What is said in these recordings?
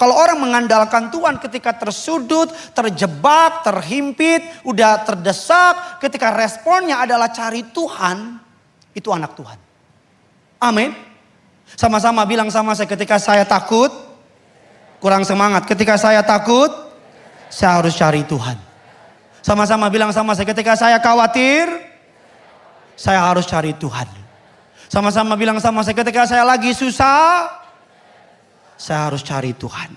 Kalau orang mengandalkan Tuhan ketika tersudut, terjebak, terhimpit, udah terdesak, ketika responnya adalah cari Tuhan, itu anak Tuhan. Amin. Sama-sama bilang sama saya, ketika saya takut, kurang semangat. Ketika saya takut, saya harus cari Tuhan. Sama-sama bilang sama saya, ketika saya khawatir, saya harus cari Tuhan. Sama-sama bilang sama saya, ketika saya lagi susah, saya harus cari Tuhan.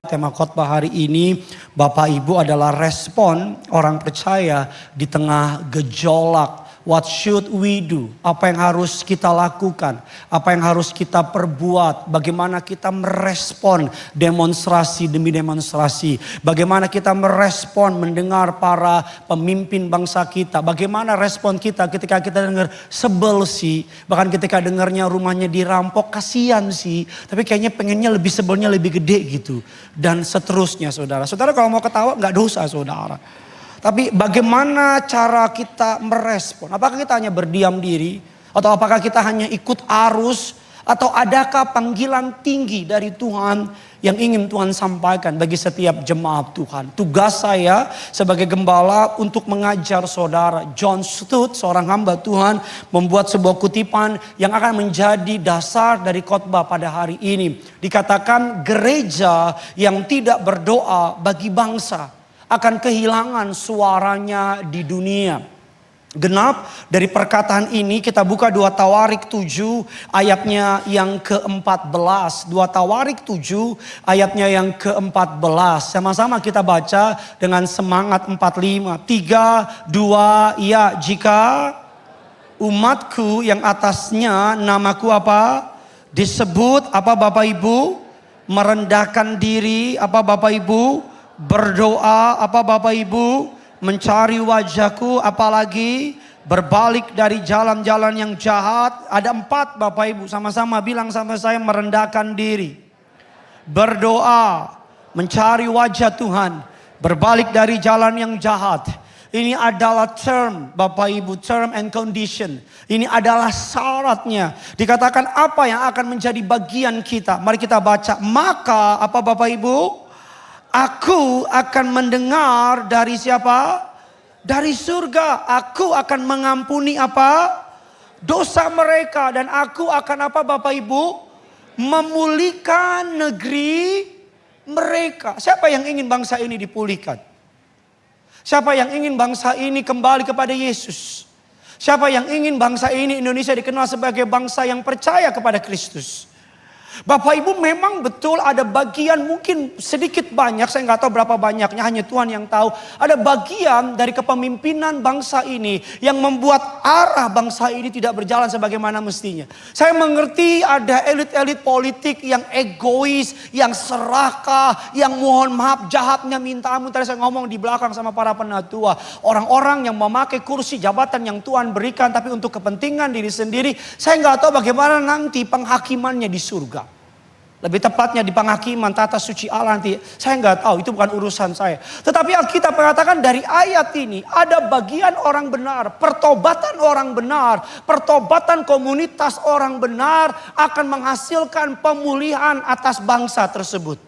Tema khotbah hari ini, Bapak Ibu, adalah respon orang percaya di tengah gejolak. What should we do? Apa yang harus kita lakukan? Apa yang harus kita perbuat? Bagaimana kita merespon demonstrasi demi demonstrasi? Bagaimana kita merespon mendengar para pemimpin bangsa kita? Bagaimana respon kita ketika kita dengar sebel sih? Bahkan ketika dengarnya rumahnya dirampok, kasihan sih. Tapi kayaknya pengennya lebih sebelnya lebih gede gitu. Dan seterusnya saudara. Saudara kalau mau ketawa gak dosa saudara. Tapi bagaimana cara kita merespon? Apakah kita hanya berdiam diri? Atau apakah kita hanya ikut arus? Atau adakah panggilan tinggi dari Tuhan yang ingin Tuhan sampaikan bagi setiap jemaat Tuhan? Tugas saya sebagai gembala untuk mengajar saudara. John Stott, seorang hamba Tuhan, membuat sebuah kutipan yang akan menjadi dasar dari khotbah pada hari ini. Dikatakan gereja yang tidak berdoa bagi bangsa akan kehilangan suaranya di dunia. Genap dari perkataan ini kita buka 2 Tawarik 7 ayatnya yang ke-14. 2 Tawarik 7 ayatnya yang ke-14. Sama-sama kita baca dengan semangat 45. 3, 2, ya, jika umatku yang atasnya namaku apa? Disebut apa Bapak Ibu? Merendahkan diri apa Bapak Ibu? Berdoa apa Bapak Ibu? Mencari wajahku, apalagi berbalik dari jalan-jalan yang jahat. Ada 4 Bapak Ibu, sama-sama bilang sama saya, merendahkan diri, berdoa, mencari wajah Tuhan, berbalik dari jalan yang jahat. Ini adalah term Bapak Ibu, term and condition. Ini adalah syaratnya. Dikatakan apa yang akan menjadi bagian kita. Mari kita baca. Maka apa Bapak Ibu? Aku akan mendengar dari siapa? Dari surga. Aku akan mengampuni apa? Dosa mereka. Dan aku akan apa Bapak Ibu? Memulihkan negeri mereka. Siapa yang ingin bangsa ini dipulihkan? Siapa yang ingin bangsa ini kembali kepada Yesus? Siapa yang ingin bangsa ini, Indonesia, dikenal sebagai bangsa yang percaya kepada Kristus? Bapak Ibu, memang betul ada bagian, mungkin sedikit banyak, saya nggak tahu berapa banyaknya, hanya Tuhan yang tahu. Ada bagian dari kepemimpinan bangsa ini yang membuat arah bangsa ini tidak berjalan sebagaimana mestinya. Saya mengerti ada elit-elit politik yang egois, yang serakah, yang mohon maaf jahatnya minta ampun. Tadi saya ngomong di belakang sama para penatua. Orang-orang yang memakai kursi jabatan yang Tuhan berikan tapi untuk kepentingan diri sendiri. Saya nggak tahu bagaimana nanti penghakimannya di surga. Lebih tepatnya di penghakiman tata suci Allah nanti. Saya nggak tahu, itu bukan urusan saya. Tetapi Alkitab mengatakan dari ayat ini ada bagian orang benar, pertobatan orang benar, pertobatan komunitas orang benar akan menghasilkan pemulihan atas bangsa tersebut.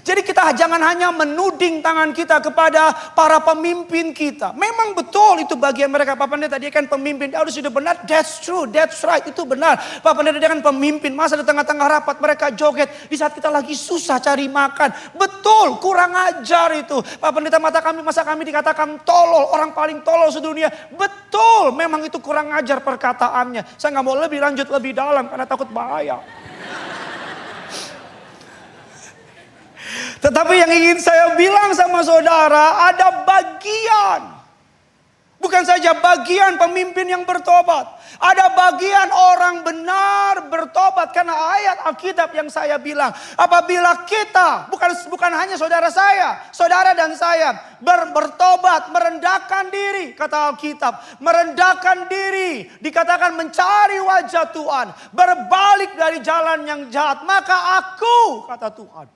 Jadi kita jangan hanya menuding tangan kita kepada para pemimpin kita. Memang betul itu bagian mereka. Pak Pendeta dia kan pemimpin, dia harus hidup benar. That's true, that's right, itu benar. Pak Pendeta dia kan pemimpin, masa di tengah-tengah rapat mereka joget. Di saat kita lagi susah cari makan. Betul, kurang ajar itu. Pak Pendeta masa kami dikatakan tolol, orang paling tolol sedunia. Betul, memang itu kurang ajar perkataannya. Saya nggak mau lebih lanjut lebih dalam karena takut bahaya. Tetapi yang ingin saya bilang sama saudara, ada bagian. Bukan saja bagian pemimpin yang bertobat. Ada bagian orang benar bertobat. Karena ayat Alkitab yang saya bilang. Apabila kita, bukan hanya saudara saya, saudara dan saya bertobat, merendahkan diri. Kata Alkitab, merendahkan diri. Dikatakan mencari wajah Tuhan. Berbalik dari jalan yang jahat. Maka aku, kata Tuhan,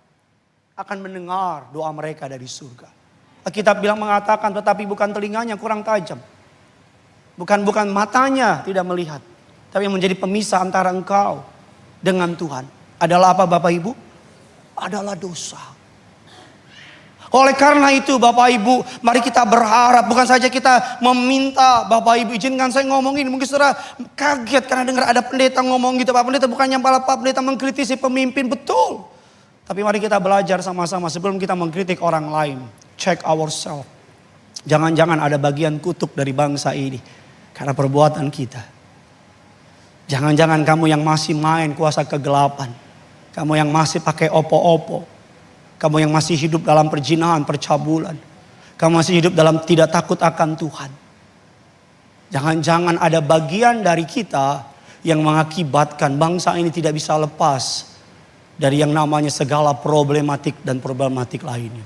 akan mendengar doa mereka dari surga. Alkitab bilang mengatakan, tetapi bukan telinganya kurang tajam. Bukan matanya tidak melihat. Tapi yang menjadi pemisah antara engkau dengan Tuhan adalah apa Bapak Ibu? Adalah dosa. Oleh karena itu Bapak Ibu, mari kita berharap, bukan saja kita meminta, Bapak Ibu izinkan saya ngomongin, mungkin saudara kaget karena dengar ada pendeta ngomong gitu. Pak Pendeta bukannya malah Pak Pendeta mengkritisi pemimpin, betul. Tapi mari kita belajar sama-sama sebelum kita mengkritik orang lain. Check ourselves. Jangan-jangan ada bagian kutuk dari bangsa ini karena perbuatan kita. Jangan-jangan kamu yang masih main kuasa kegelapan. Kamu yang masih pakai opo-opo. Kamu yang masih hidup dalam perjinahan, percabulan. Kamu masih hidup dalam tidak takut akan Tuhan. Jangan-jangan ada bagian dari kita yang mengakibatkan bangsa ini tidak bisa lepas dari yang namanya segala problematik dan problematik lainnya.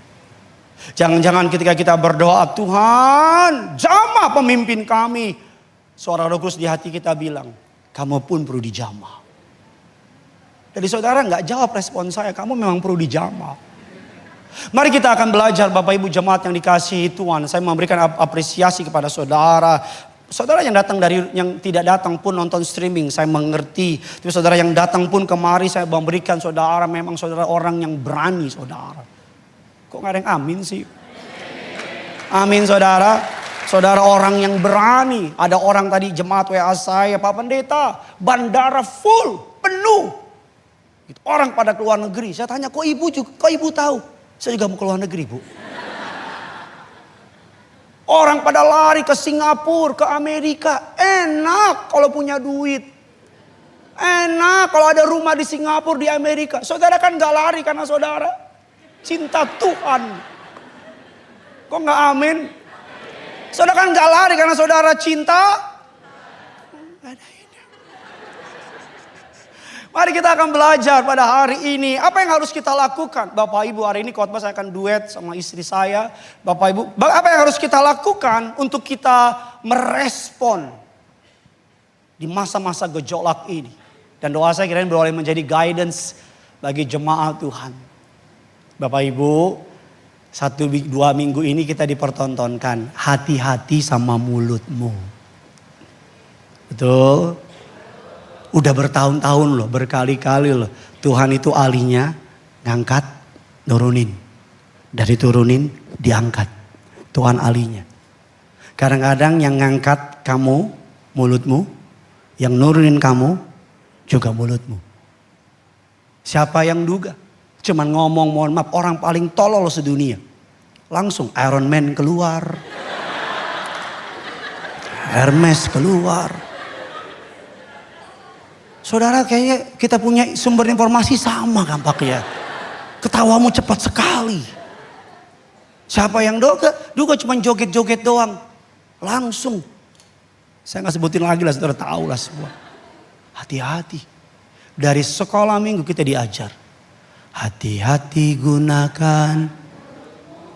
Jangan-jangan ketika kita berdoa, Tuhan jamah pemimpin kami. Suara Roh Kudus di hati kita bilang, kamu pun perlu dijamah. Jadi saudara nggak jawab respon saya, kamu memang perlu dijamah. Mari kita akan belajar Bapak Ibu jemaat yang dikasihi Tuhan. Saya memberikan apresiasi kepada saudara. Saudara yang datang yang tidak datang pun nonton streaming, saya mengerti. Tapi saudara yang datang pun kemari, saya memberikan saudara, memang saudara orang yang berani saudara. Kok gak ada yang amin sih? Amin saudara. Saudara orang yang berani. Ada orang tadi jemaat WA saya, Pak Pendeta, bandara full, penuh. Orang pada keluar negeri. Saya tanya, kok ibu tahu? Saya juga mau keluar negeri, Bu. Orang pada lari ke Singapura, ke Amerika. Enak kalau punya duit. Enak kalau ada rumah di Singapura, di Amerika. Saudara kan gak lari karena saudara cinta Tuhan. Kok gak amin? Saudara kan gak lari karena saudara cinta. Mari kita akan belajar pada hari ini. Apa yang harus kita lakukan? Bapak Ibu, hari ini khotbah saya akan duet sama istri saya. Bapak Ibu, apa yang harus kita lakukan untuk kita merespon di masa-masa gejolak ini? Dan doa saya kira boleh menjadi guidance bagi jemaat Tuhan. Bapak Ibu, 1-2 minggu ini kita dipertontonkan. Hati-hati sama mulutmu. Betul? Udah bertahun-tahun loh, berkali-kali loh. Tuhan itu ahlinya ngangkat, nurunin. Dari turunin, diangkat. Tuhan ahlinya. Kadang-kadang yang ngangkat kamu, mulutmu. Yang nurunin kamu, juga mulutmu. Siapa yang duga? Cuman ngomong, mohon maaf, orang paling tolol sedunia. Langsung Iron Man keluar. Hermes keluar. Saudara kayaknya kita punya sumber informasi sama gampangnya. Ketawamu cepat sekali. Siapa yang duga cuma joget-joget doang. Langsung. Saya gak sebutin lagi lah, saudara tahu lah semua. Hati-hati. Dari sekolah minggu kita diajar. Hati-hati gunakan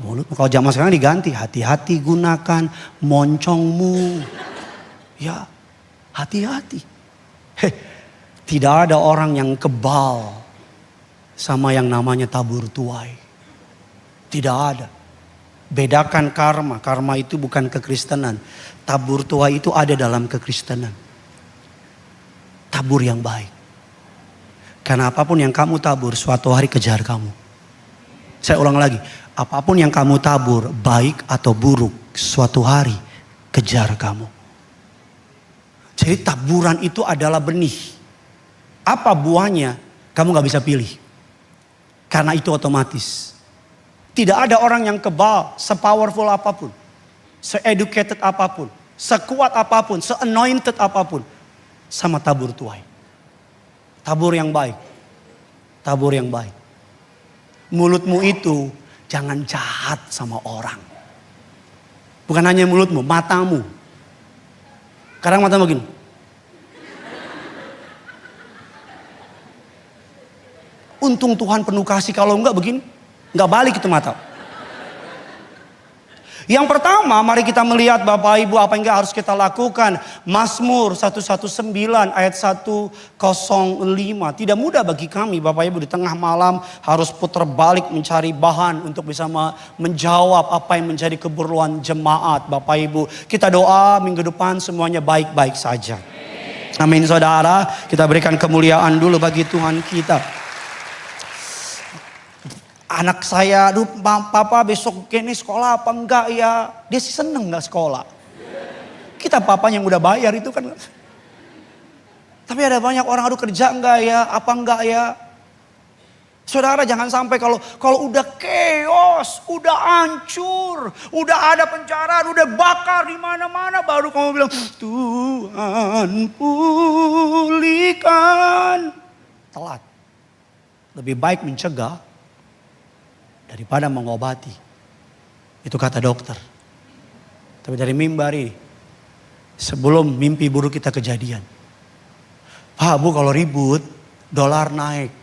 mulut. Kalau zaman sekarang diganti. Hati-hati gunakan moncongmu. Ya, hati-hati. Tidak ada orang yang kebal sama yang namanya tabur tuai. Tidak ada. Bedakan karma. Karma itu bukan kekristenan. Tabur tuai itu ada dalam kekristenan. Tabur yang baik. Karena apapun yang kamu tabur, suatu hari kejar kamu. Saya ulang lagi. Apapun yang kamu tabur, baik atau buruk, suatu hari kejar kamu. Jadi taburan itu adalah benih. Apa buahnya kamu gak bisa pilih. Karena itu otomatis. Tidak ada orang yang kebal, sepowerful apapun. Se-educated apapun. Sekuat apapun, se-anointed apapun. Sama tabur tuai. Tabur yang baik. Tabur yang baik. Mulutmu itu jangan jahat sama orang. Bukan hanya mulutmu, matamu. Kadang matamu begini. Untung Tuhan penuh kasih, kalau enggak begini, enggak balik itu mata. Yang pertama, mari kita melihat Bapak Ibu apa yang harus kita lakukan. Mazmur 119 ayat 105. Tidak mudah bagi kami Bapak Ibu di tengah malam harus putar balik mencari bahan untuk bisa menjawab apa yang menjadi keperluan jemaat Bapak Ibu. Kita doa minggu depan semuanya baik-baik saja. Amin saudara, kita berikan kemuliaan dulu bagi Tuhan kita. Anak saya, aduh papa besok gini sekolah apa enggak ya? Dia sih seneng gak sekolah. Kita papa yang udah bayar itu kan. Tapi ada banyak orang, aduh kerja enggak ya? Apa enggak ya? Saudara jangan sampai kalau udah chaos, udah hancur, udah ada penjara, udah bakar di mana-mana, baru kamu bilang Tuhan pulihkan. Telat. Lebih baik mencegah daripada mengobati. Itu kata dokter. Tapi dari mimbar ini, sebelum mimpi buruk kita kejadian. Pak Bu kalau ribut, dolar naik.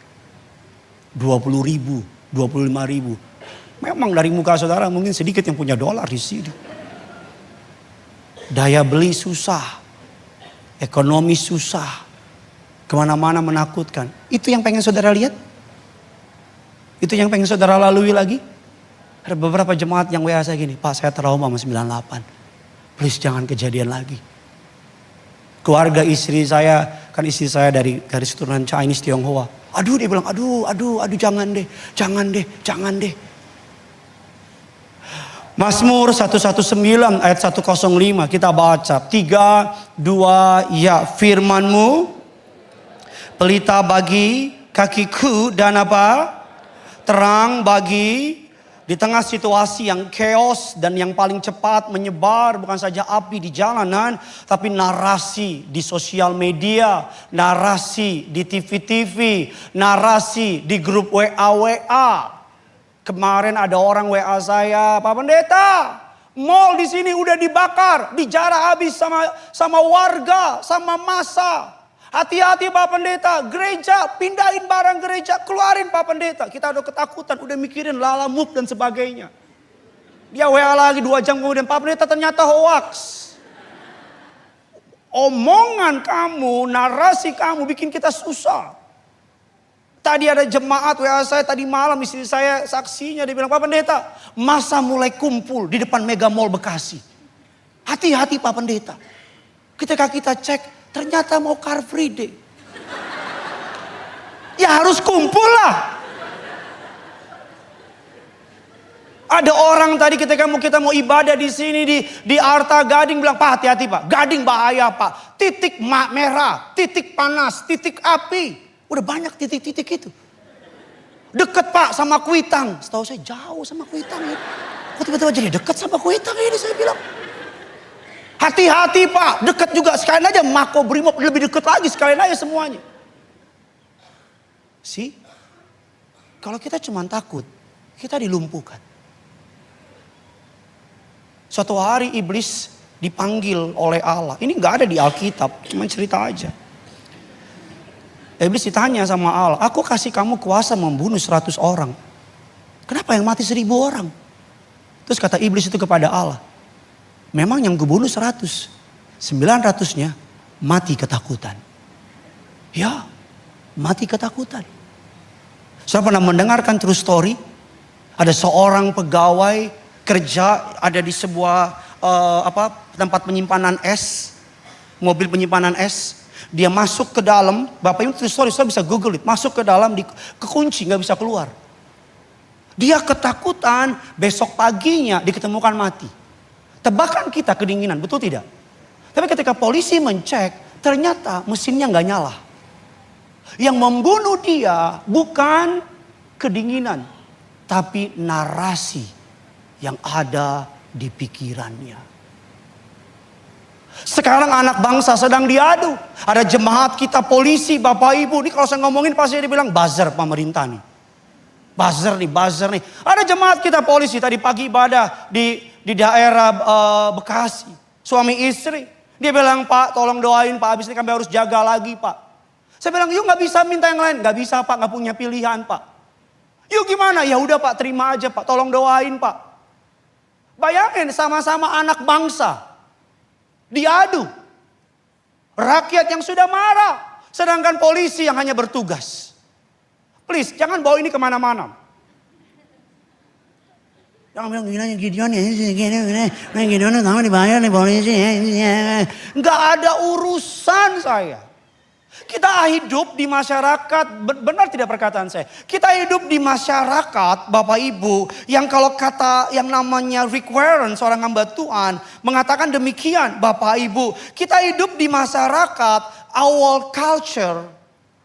20.000, 25.000. Memang dari muka saudara mungkin sedikit yang punya dolar di sini. Daya beli susah. Ekonomi susah. Kemana-mana menakutkan. Itu yang pengen saudara lihat? Itu yang pengen saudara lalui lagi? Ada beberapa jemaat yang WA saya gini, Pak saya trauma sama 98. Please jangan kejadian lagi. Keluarga istri saya, kan istri saya dari garis keturunan Chinese Tionghoa. Aduh dia bilang, aduh jangan deh. Mazmur 119 ayat 105 kita baca. 3, 2, ya firman-Mu pelita bagi kakiku dan apa? Terang bagi di tengah situasi yang chaos dan yang paling cepat menyebar bukan saja api di jalanan, tapi narasi di sosial media, narasi di TV-TV, narasi di grup WA. Kemarin ada orang WA saya, Pak Pendeta, mall di sini udah dibakar, dijarah habis sama warga, sama massa. Hati-hati Pak Pendeta, gereja, pindahin barang gereja, keluarin Pak Pendeta. Kita udah ketakutan, udah mikirin lalamove dan sebagainya. Dia WA lagi 2 jam kemudian, Pak Pendeta ternyata hoax. Omongan kamu, narasi kamu bikin kita susah. Tadi ada jemaat WA saya tadi malam, istri saya saksinya, dia bilang, Pak Pendeta, masa mulai kumpul di depan Mega Mall Bekasi. Hati-hati Pak Pendeta. Ketika kita cek, ternyata mau Car Free Day. Ya harus kumpul lah. Ada orang tadi ketika kita mau ibadah di sini di Arta Gading bilang, Pak hati-hati Pak. Gading bahaya Pak. Titik merah, titik panas, titik api. Udah banyak titik-titik itu. Deket Pak sama Kuitang. Setahu saya jauh sama Kuitang ini. Kok tiba-tiba jadi deket sama Kuitang ini saya bilang. Hati-hati Pak, dekat juga sekalian aja Mako Brimob lebih dekat lagi sekalian aja semuanya. Kalau kita cuma takut, kita dilumpuhkan. Suatu hari iblis dipanggil oleh Allah. Ini nggak ada di Alkitab, cuma cerita aja. Iblis ditanya sama Allah, aku kasih kamu kuasa membunuh 100 orang. Kenapa yang mati 1000 orang? Terus kata iblis itu kepada Allah, memang yang kubunuh 100. 900-nya mati ketakutan. Ya, mati ketakutan. Saya pernah mendengarkan true story. Ada seorang pegawai kerja ada di sebuah tempat penyimpanan es. Mobil penyimpanan es. Dia masuk ke dalam. Bapak Ibu true story, saya bisa google it. Masuk ke dalam, kekunci, gak bisa keluar. Dia ketakutan, besok paginya diketemukan mati. Tebakan kita kedinginan, betul tidak? Tapi ketika polisi mencek, ternyata mesinnya nggak nyala. Yang membunuh dia bukan kedinginan, tapi narasi yang ada di pikirannya. Sekarang anak bangsa sedang diadu. Ada jemaat kita polisi, Bapak Ibu. Ini kalau saya ngomongin pasti dia bilang buzzer pemerintah nih. Buzzer nih. Ada jemaat kita polisi tadi pagi ibadah di daerah Bekasi. Suami istri. Dia bilang, Pak tolong doain Pak, habis ini kami harus jaga lagi Pak. Saya bilang, yuk gak bisa minta yang lain. Gak bisa Pak, gak punya pilihan Pak. Yuk gimana? Ya udah Pak, terima aja Pak, tolong doain Pak. Bayangin Bayangin sama-sama anak bangsa. Diadu. Rakyat yang sudah marah. Sedangkan polisi yang hanya bertugas. Please, jangan bawa ini kemana-mana. Jangan bilang Gideon tahu dibayar nih polisi. Nggak ada urusan saya. Kita hidup di masyarakat, benar tidak perkataan saya? Kita hidup di masyarakat, Bapak Ibu, yang kalau kata yang namanya Rick Warren, seorang hamba Tuhan, mengatakan demikian, Bapak Ibu. Kita hidup di masyarakat, our culture,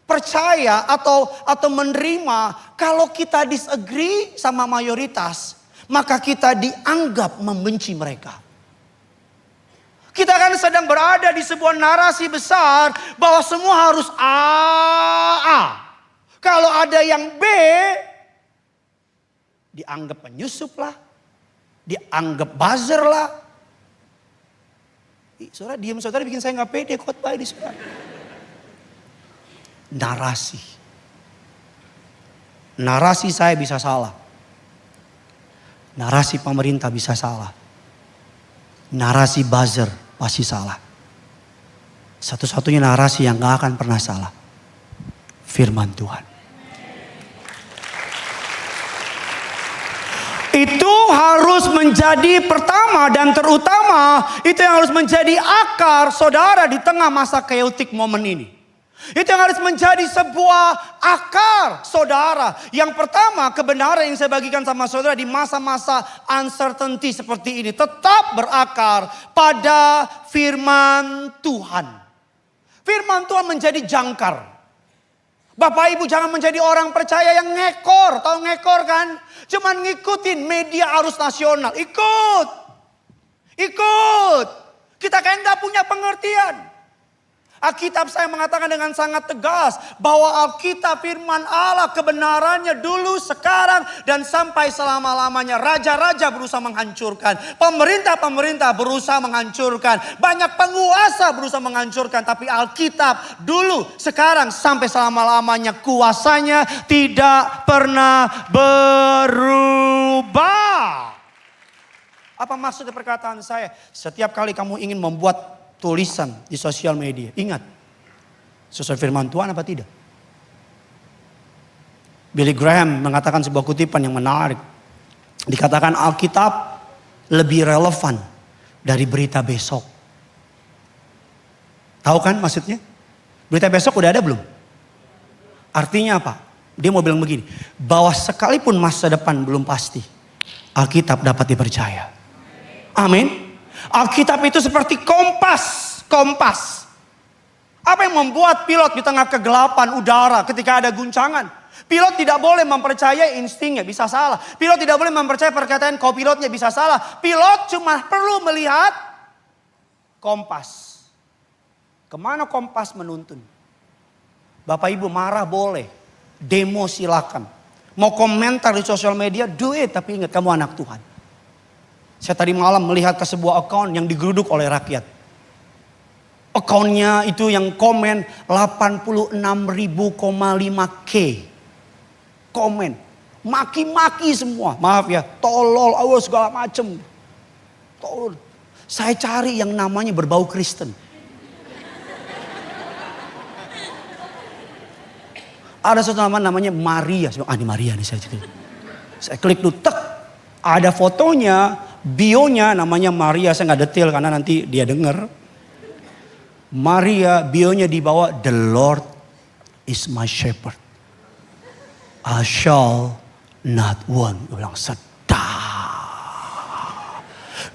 percaya atau menerima kalau kita disagree sama mayoritas, maka kita dianggap membenci mereka. Kita kan sedang berada di sebuah narasi besar bahwa semua harus A. Kalau ada yang B, dianggap penyusup lah, dianggap buzzer lah. Saudara diam, saudara bikin saya nggak pede khotbah di saudara. Narasi. Narasi saya bisa salah. Narasi pemerintah bisa salah. Narasi buzzer pasti salah. Satu-satunya narasi yang gak akan pernah salah. Firman Tuhan. Itu harus menjadi pertama dan terutama. Itu yang harus menjadi akar saudara di tengah masa chaotic moment ini. Itu yang harus menjadi sebuah akar saudara. Yang pertama, kebenaran yang saya bagikan sama saudara di masa-masa uncertainty seperti ini. Tetap berakar pada firman Tuhan. Firman Tuhan menjadi jangkar. Bapak Ibu jangan menjadi orang percaya yang ngekor. Tahu ngekor kan? Cuman ngikutin media arus nasional. Ikut. Kita kayak gak punya pengertian. Alkitab saya mengatakan dengan sangat tegas bahwa Alkitab firman Allah kebenarannya dulu, sekarang, dan sampai selama-lamanya. Raja-raja berusaha menghancurkan. Pemerintah-pemerintah berusaha menghancurkan. Banyak penguasa berusaha menghancurkan. Tapi Alkitab dulu, sekarang, sampai selama-lamanya kuasanya tidak pernah berubah. Apa maksud perkataan saya? Setiap kali kamu ingin membuat tulisan di sosial media, ingat, sesuai firman Tuhan apa tidak? Billy Graham mengatakan sebuah kutipan yang menarik. Dikatakan Alkitab lebih relevan dari berita besok. Tahu kan maksudnya? Berita besok udah ada belum? Artinya apa? Dia mau bilang begini, bahwa sekalipun masa depan belum pasti, Alkitab dapat dipercaya. Amin. Alkitab itu seperti kompas. Apa yang membuat pilot di tengah kegelapan udara ketika ada guncangan? Pilot tidak boleh mempercayai instingnya, bisa salah. Pilot tidak boleh mempercayai perkataan co-pilotnya, bisa salah. Pilot cuma perlu melihat kompas. Kemana kompas menuntun? Bapak Ibu marah boleh, demo silakan. Mau komentar di sosial media, do it. Tapi ingat, kamu anak Tuhan. Saya tadi malam melihat ke sebuah akun yang digeruduk oleh rakyat. Akunnya itu yang komen 86.500 K. Komen. Maki-maki semua. Maaf ya, tolol, segala macem. Tolol. Saya cari yang namanya berbau Kristen. Ada satu nama namanya Maria. Ini Maria nih saya cerita. Saya klik dulu, tek. Ada fotonya, bionya namanya Maria. Saya nggak detail karena nanti dia dengar. Maria, bionya di bawah, the Lord is my shepherd. I shall not want. Gue bilang sedap.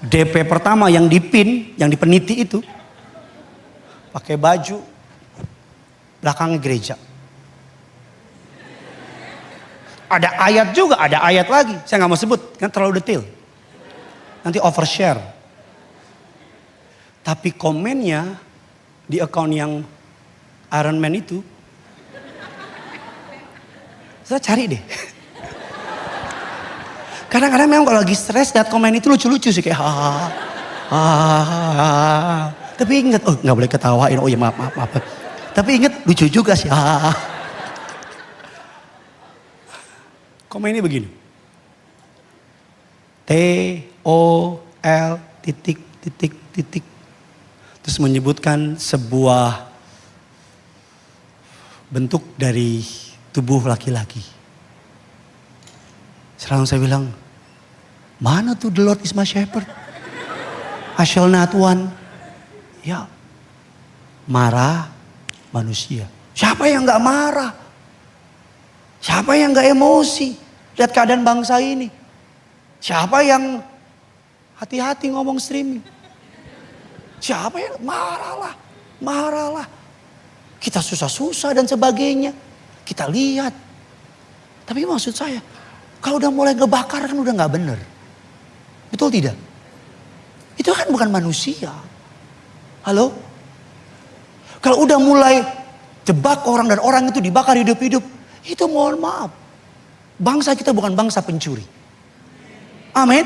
DP pertama yang dipin, yang dipeniti itu. Pakai baju. Belakangnya gereja. Ada ayat juga, ada ayat lagi. Saya nggak mau sebut, kan terlalu detail. Nanti overshare. Tapi komennya di akun yang Iron Man itu, saya cari deh. Kadang-kadang memang kalau lagi stres lihat komen itu lucu-lucu sih, kayak Tapi ingat, nggak boleh ketawain. Oh ya maaf. Tapi ingat lucu juga sih. Komen ini begini. L titik titik titik. Terus menyebutkan sebuah bentuk dari tubuh laki-laki. Selalu saya bilang, mana tuh the Lord is my shepherd? I shall not want. Ya, marah manusia. Siapa yang gak marah? Siapa yang gak emosi? Lihat keadaan bangsa ini. Siapa yang hati-hati ngomong streaming? Siapa yang marahlah, marahlah. Kita susah-susah dan sebagainya. Kita lihat. Tapi maksud saya, kalau udah mulai ngebakar kan udah gak bener. Betul tidak? Itu kan bukan manusia. Halo? Kalau udah mulai jebak orang dan orang itu dibakar hidup-hidup. Itu mohon maaf. Bangsa kita bukan bangsa pencuri. Amin.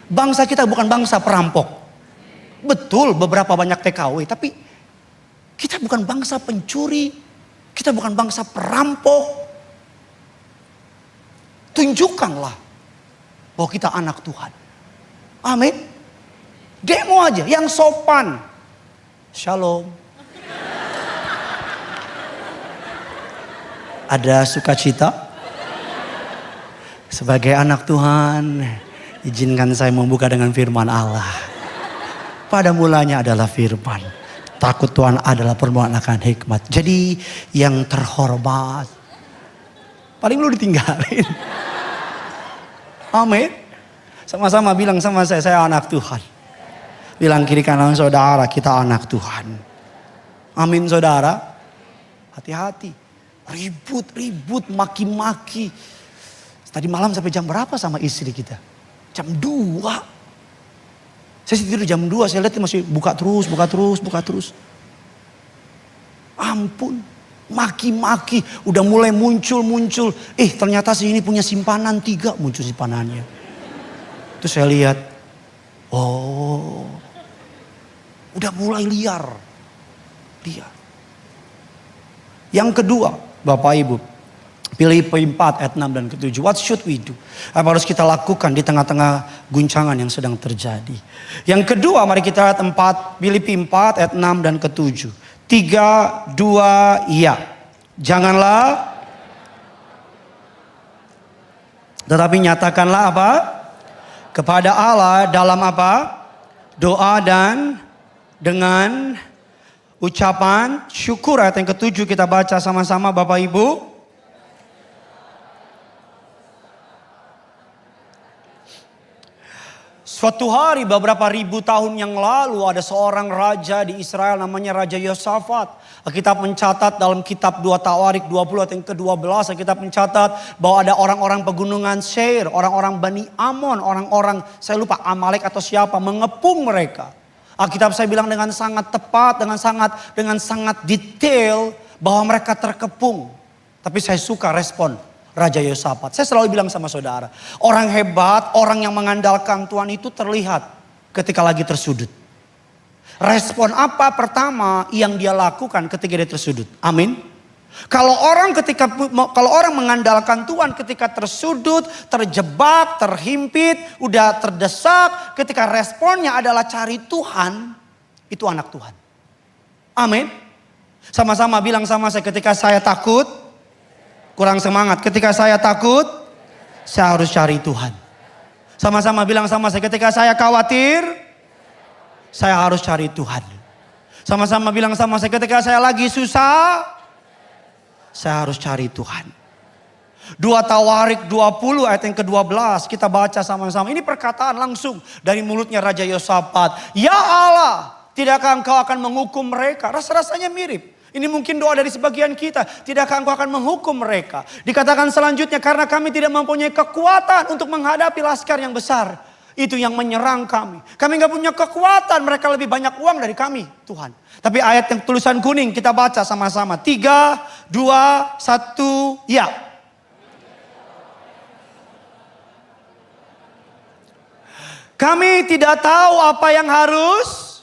Bangsa kita bukan bangsa perampok. Betul beberapa banyak TKW. Tapi kita bukan bangsa pencuri. Kita bukan bangsa perampok. Tunjukkanlah bahwa kita anak Tuhan. Amin. Demo aja yang sopan. Shalom. Ada sukacita? Sebagai anak Tuhan, izinkan saya membuka dengan firman Allah. Pada mulanya adalah firman. Takut Tuhan adalah permohonan akan hikmat. Jadi yang terhormat. Paling lu ditinggalin. Amin. Sama-sama bilang sama saya anak Tuhan. Bilang kiri kanan saudara, kita anak Tuhan. Amin saudara. Hati-hati. Ribut-ribut, maki-maki. Tadi malam sampai jam berapa sama istri kita? Jam 2. Saya tidur jam 2, saya lihat masih buka terus. Ampun, maki-maki. Udah mulai muncul. Ternyata si ini punya simpanan 3, muncul simpanannya. Terus saya lihat, oh, udah mulai liar. Yang kedua, Bapak Ibu, Filipi 4 ayat 6 dan ke-7. What should we do? Apa harus kita lakukan di tengah-tengah guncangan yang sedang terjadi? Yang kedua, mari kita lihat Filipi 4 ayat 6 dan ke-7. 3, 2, ya. Janganlah, tetapi nyatakanlah apa? Kepada Allah dalam apa? Doa dan dengan ucapan syukur. Ayat yang ke-7 kita baca sama-sama Bapak Ibu. Suatu hari beberapa ribu tahun yang lalu ada seorang raja di Israel namanya Raja Yosafat. Alkitab mencatat dalam kitab 2 Tawarik 20 ayat yang ke-12. Alkitab mencatat bahwa ada orang-orang pegunungan Seir, orang-orang Bani Amon, orang-orang saya lupa Amalek atau siapa mengepung mereka. Alkitab saya bilang dengan sangat tepat, dengan sangat detail bahwa mereka terkepung. Tapi saya suka respon Raja Yosafat. Saya selalu bilang sama saudara, orang hebat, orang yang mengandalkan Tuhan itu terlihat ketika lagi tersudut. Respon apa pertama yang dia lakukan ketika dia tersudut? Amin. Kalau orang mengandalkan Tuhan ketika tersudut, terjebak, terhimpit, udah terdesak, ketika responnya adalah cari Tuhan, itu anak Tuhan. Amin. Sama-sama bilang sama saya, ketika saya takut, kurang semangat. Ketika saya takut, saya harus cari Tuhan. Sama-sama bilang sama saya, ketika saya khawatir, saya harus cari Tuhan. Sama-sama bilang sama saya, ketika saya lagi susah, saya harus cari Tuhan. 2 Tawarik 20 ayat yang ke-12 kita baca sama-sama. Ini perkataan langsung dari mulutnya Raja Yosafat. Ya Allah, tidakkah engkau akan menghukum mereka? Rasa-rasanya mirip. Ini mungkin doa dari sebagian kita. Tidakkah engkau akan menghukum mereka? Dikatakan selanjutnya, karena kami tidak mempunyai kekuatan untuk menghadapi laskar yang besar. Itu yang menyerang kami. Kami gak punya kekuatan, mereka lebih banyak uang dari kami, Tuhan. Tapi ayat yang tulisan kuning kita baca sama-sama. 3, 2, 1, ya. Kami tidak tahu apa yang harus,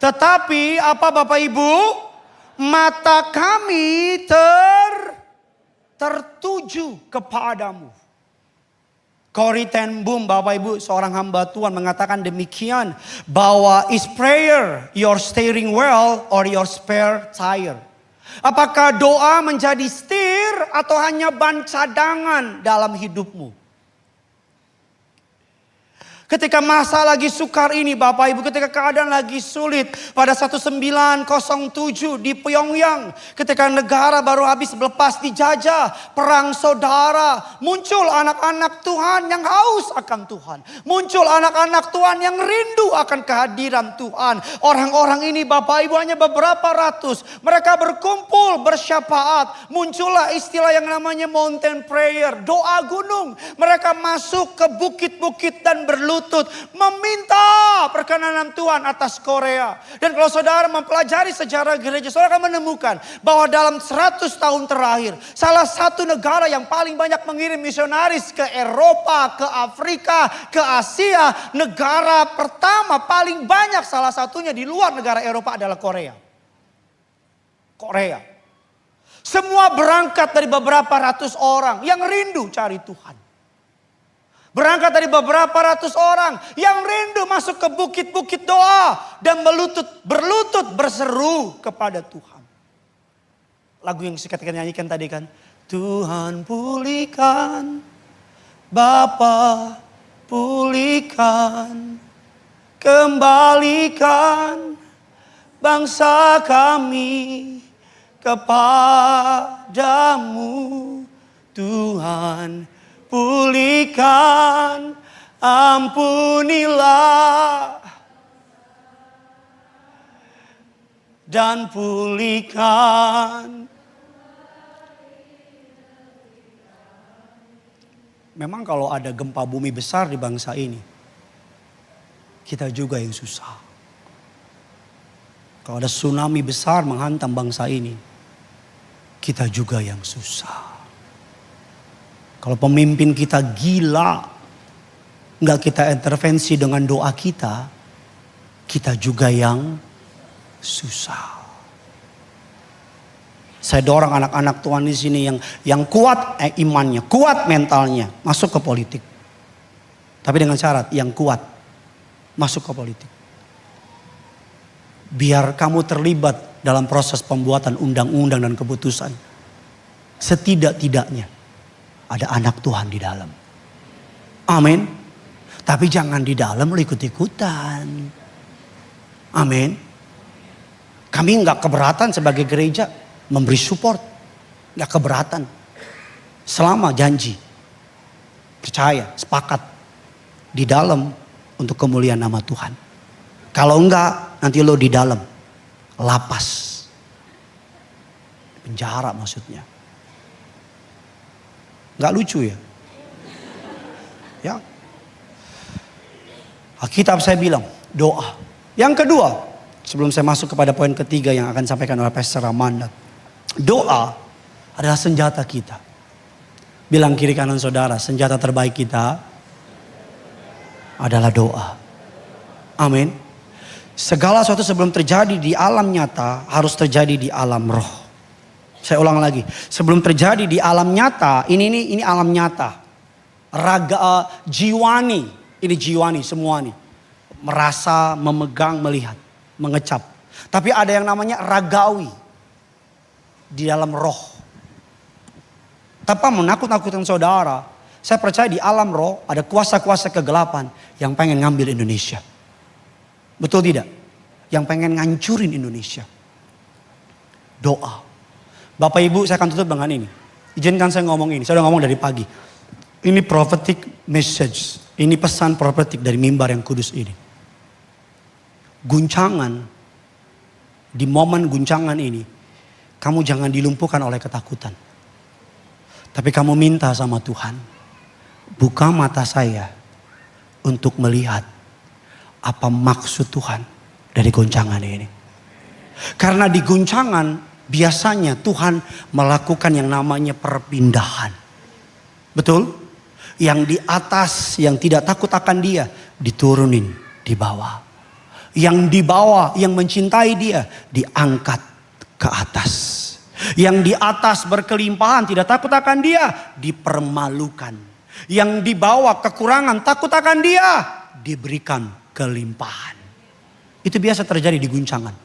tetapi apa Bapak Ibu? Mata kami tertuju kepadamu. Corrie ten Boom, Bapak Ibu, seorang hamba Tuhan mengatakan demikian, bahwa is prayer your steering wheel or your spare tire? Apakah doa menjadi setir atau hanya ban cadangan dalam hidupmu? Ketika masa lagi sukar ini Bapak Ibu, ketika keadaan lagi sulit pada 1907 di Pyongyang, ketika negara baru habis lepas dijajah, perang saudara, muncul anak-anak Tuhan yang haus akan Tuhan. Muncul anak-anak Tuhan yang rindu akan kehadiran Tuhan. Orang-orang ini Bapak Ibu hanya beberapa ratus, mereka berkumpul bersyafaat. Muncullah istilah yang namanya mountain prayer, doa gunung. Mereka masuk ke bukit-bukit dan berlutut meminta perkenanan Tuhan atas Korea. Dan kalau saudara mempelajari sejarah gereja, saudara akan menemukan bahwa dalam 100 tahun terakhir, salah satu negara yang paling banyak mengirim misionaris ke Eropa, ke Afrika, ke Asia, negara pertama paling banyak salah satunya di luar negara Eropa adalah Korea. Korea. Semua berangkat dari beberapa ratus orang yang rindu cari Tuhan. Berangkat dari beberapa ratus orang yang rindu masuk ke bukit-bukit doa dan berlutut berseru kepada Tuhan. Lagu yang kita nyanyikan tadi kan, Tuhan pulihkan, Bapa pulihkan, kembalikan bangsa kami kepadamu, Tuhan pulihkan, ampunilah, dan pulihkan. Memang kalau ada gempa bumi besar di bangsa ini, kita juga yang susah. Kalau ada tsunami besar menghantam bangsa ini, kita juga yang susah. Kalau pemimpin kita gila, nggak kita intervensi dengan doa kita, kita juga yang susah. Saya dorong anak-anak Tuhan di sini yang kuat imannya, kuat mentalnya, masuk ke politik. Tapi dengan syarat yang kuat masuk ke politik. Biar kamu terlibat dalam proses pembuatan undang-undang dan keputusan. Setidak-tidaknya ada anak Tuhan di dalam. Amin. Tapi jangan di dalam lu ikut-ikutan. Amin. Kami nggak keberatan sebagai gereja memberi support. Nggak keberatan. Selama janji. Percaya, sepakat. Di dalam untuk kemuliaan nama Tuhan. Kalau enggak, nanti lo di dalam. Lapas. Penjara maksudnya. Nggak lucu ya? Ya. Alkitab saya bilang, doa. Yang kedua, sebelum saya masuk kepada poin ketiga yang akan disampaikan oleh Pastor Ramandat. Doa adalah senjata kita. Bilang kiri kanan saudara, senjata terbaik kita adalah doa. Amin. Segala sesuatu sebelum terjadi di alam nyata harus terjadi di alam roh. Saya ulang lagi, sebelum terjadi di alam nyata, ini alam nyata. Jiwani, ini jiwani semua nih. Merasa, memegang, melihat, mengecap. Tapi ada yang namanya ragawi. Di dalam roh. Tanpa menakut-nakutkan saudara, saya percaya di alam roh ada kuasa-kuasa kegelapan yang pengen ngambil Indonesia. Betul tidak? Yang pengen ngancurin Indonesia. Doa. Bapak Ibu, saya akan tutup dengan ini. Izinkan saya ngomong ini. Saya udah ngomong dari pagi. Ini prophetic message. Ini pesan prophetic dari mimbar yang kudus ini. Guncangan. Di momen guncangan ini. Kamu jangan dilumpuhkan oleh ketakutan. Tapi kamu minta sama Tuhan. Buka mata saya. Untuk melihat. Apa maksud Tuhan dari guncangan ini. Karena di guncangan. Biasanya Tuhan melakukan yang namanya perpindahan. Betul? Yang di atas, yang tidak takut akan dia, diturunin di bawah. Yang di bawah, yang mencintai dia, diangkat ke atas. Yang di atas berkelimpahan, tidak takut akan dia, dipermalukan. Yang dibawa kekurangan, takut akan dia, diberikan kelimpahan. Itu biasa terjadi di guncangan.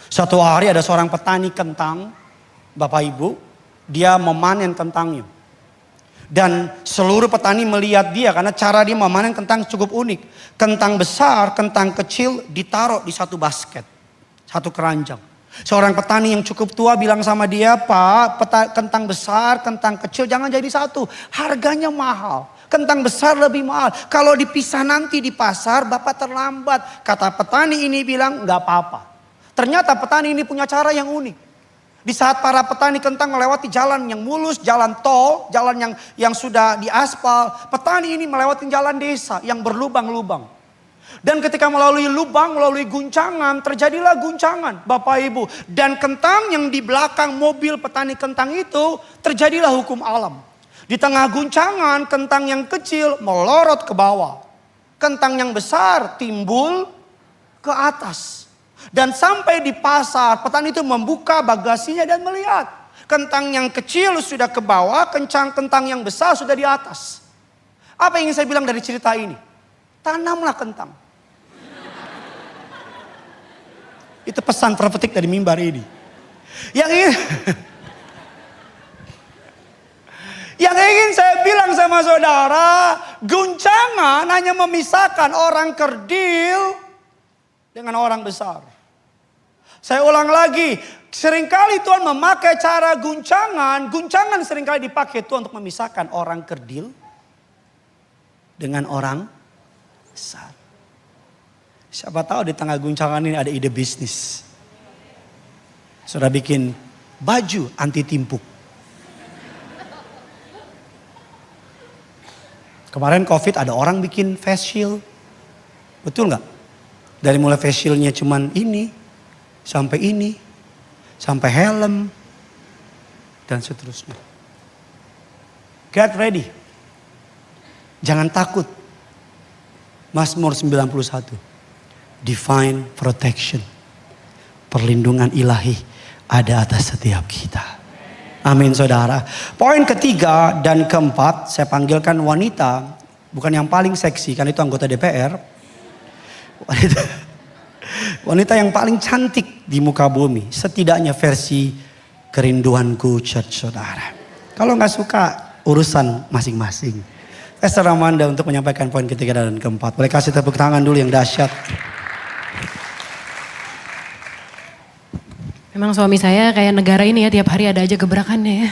Suatu hari ada seorang petani kentang, Bapak Ibu, dia memanen kentangnya. Dan seluruh petani melihat dia karena cara dia memanen kentang cukup unik. Kentang besar, kentang kecil ditaruh di satu basket, satu keranjang. Seorang petani yang cukup tua bilang sama dia, Pak, kentang besar, kentang kecil jangan jadi satu. Harganya mahal. Kentang besar lebih mahal. Kalau dipisah nanti di pasar, Bapak terlambat. Kata petani ini bilang, nggak apa-apa. Ternyata petani ini punya cara yang unik. Di saat para petani kentang melewati jalan yang mulus, jalan tol, jalan yang sudah diaspal, petani ini melewati jalan desa yang berlubang-lubang. Dan ketika melalui lubang, melalui guncangan, terjadilah guncangan, Bapak Ibu. Dan kentang yang di belakang mobil petani kentang itu, terjadilah hukum alam. Di tengah guncangan, kentang yang kecil melorot ke bawah. Kentang yang besar timbul ke atas. Dan sampai di pasar, petani itu membuka bagasinya dan melihat. Kentang yang kecil sudah ke bawah, kentang yang besar sudah di atas. Apa yang ingin saya bilang dari cerita ini? Tanamlah kentang. Itu pesan profetik dari mimbar ini. Yang ingin saya bilang sama saudara, guncangan hanya memisahkan orang kerdil dengan orang besar. Saya ulang lagi, seringkali Tuhan memakai cara guncangan seringkali dipakai Tuhan untuk memisahkan orang kerdil dengan orang besar. Siapa tahu di tengah guncangan ini ada ide bisnis. Sudah bikin baju anti timpuk. Kemarin COVID ada orang bikin face shield. Betul nggak? Dari mulai face shieldnya cuman ini, sampai helm, dan seterusnya. Get ready. Jangan takut. Mazmur 91. Divine protection. Perlindungan ilahi ada atas setiap kita. Amin saudara. Poin ketiga dan keempat, saya panggilkan wanita. Bukan yang paling seksi, kan itu anggota DPR. Wanita yang paling cantik di muka bumi. Setidaknya versi kerinduanku church saudara. Kalau gak suka urusan masing-masing. Esther Amanda untuk menyampaikan poin ketiga dan keempat. Boleh kasih tepuk tangan dulu yang dahsyat. Memang suami saya kayak negara ini ya, tiap hari ada aja gebrakannya ya.